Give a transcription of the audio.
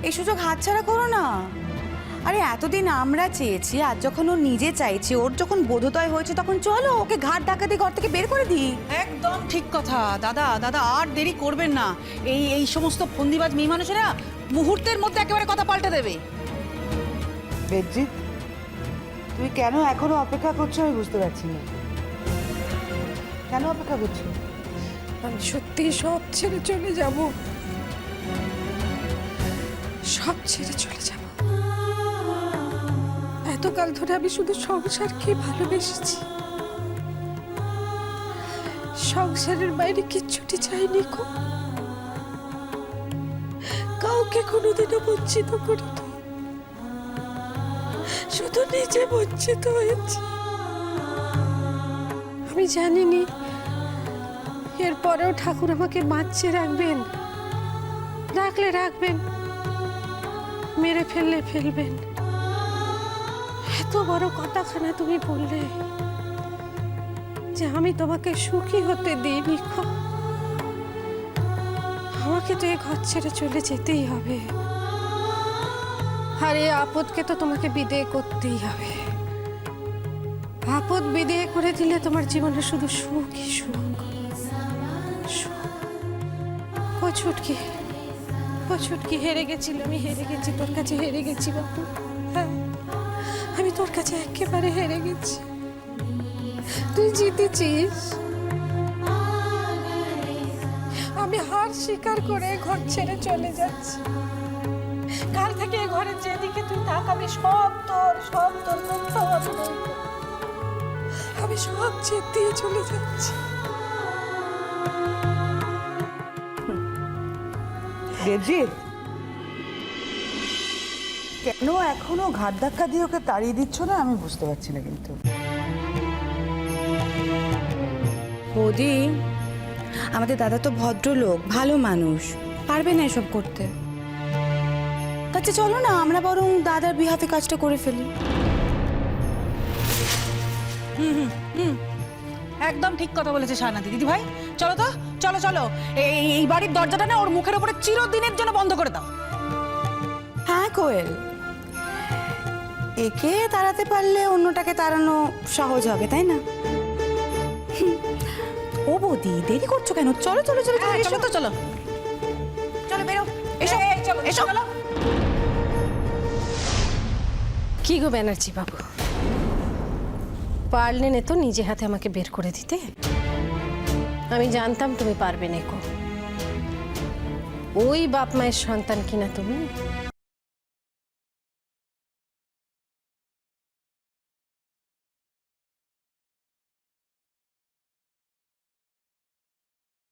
এই সুযোগ হাতছাড়া করো না। আরে এতদিন আমরা চেয়েছি, আজ যখন ও নিজে চাইছে, ওর যখন বোধোদয় হয়েছে, তখন চলো ওকে ঘাট ধাক্কা দিয়ে ঘর থেকে বের করে দিই। একদম ঠিক কথা দাদা। দাদা আর দেরি করবেন না। এই সমস্ত ফন্দিবাজ মেয়ে মানুষেরা মুহূর্তের মধ্যে একেবারে কথা পাল্টে দেবে। বেদজিৎ, তুমি কেন এখনো অপেক্ষা করছো আমি বুঝতে পারছি না। কেন অপেক্ষা করছো? আমি সত্যি সব ছেড়ে চলে যাব, সব ছেড়ে চলে যাব। এতকাল ধরে আমি শুধু সংসারকে ভালোবেসেছি, সংসারের বাইরে কিচ্ছুটি চাইনি গো। কাউকে কোনোদিনও বঞ্চিত করিনি, শুধু নিজে বঞ্চিত হয়েছি। আমি জানিনি এরপরেও ঠাকুর আমাকে বাঁচিয়ে রাখবেন, রাখলে রাখবেন, মেরে ফেললে ফেলবেন। এত বড় কথাখানা তুমি বললে যে আমি তোমাকে সুখী হতে দিইনি। আমাকে তো এ ঘর ছেড়ে চলে যেতেই হবে, আর এই আপদকে তো তোমাকে বিদেয় করতেই হবে। আপদ বিদেয় করে দিলে তোমার জীবনে শুধু সুখই সুখ। ও ছুটকি, ও ছুটকি, হেরে গেছিল, আমি হেরে গেছি, তোর কাছে হেরে গেছি বাবু। হ্যাঁ, আমি তোর কাছে একেবারে হেরে গেছি, তুই জিতেছিস। আমি হার স্বীকার করে ঘর ছেড়ে চলে যাচ্ছি। কাল থেকে ঘরের যেদিকে তুই তাকাবি সব তোর, সব তোর, কোথাও আমি নেই। আমি সব ছেড়ে দিয়ে চলে যাচ্ছি। বেদজিৎ, কেন এখনো ঘাট ধাক্কা দিয়ে ওকে তাড়িয়ে দিচ্ছ না আমি বুঝতে পারছি না। কিন্তু বৌদি, আমাদের দাদা তো ভদ্রলোক, ভালো মানুষ, পারবে না এসব করতে। আচ্ছা চলো না, আমরা বরং দাদার বিহাফে কাজটা করে ফেলি। একদম ঠিক কথা বলেছে শাহনাদি দিদি ভাই। চলো তো, চলো চলো, এই বাড়ির দরজাটা না ওর মুখের উপরে চিরদিনের জন্য বন্ধ করে দাও। হ্যাঁ কোয়েল, একে তাড়াতে পারলে অন্যটাকে তাড়ানো সহজ হবে, তাই না? ও বৌদি, দেরি করছো কেন? চলো চলো চলো চলো, চলো তো, চলো চলো বেরো, এসো এসো। কি গো ব্যানার্জি বাবু, পারলে না তো নিজে হাতে আমাকে বের করে দিতে? আমি জানতাম তুমি পারবে না গো। ওই বাপ মায়ের সন্তান কিনা তুমি,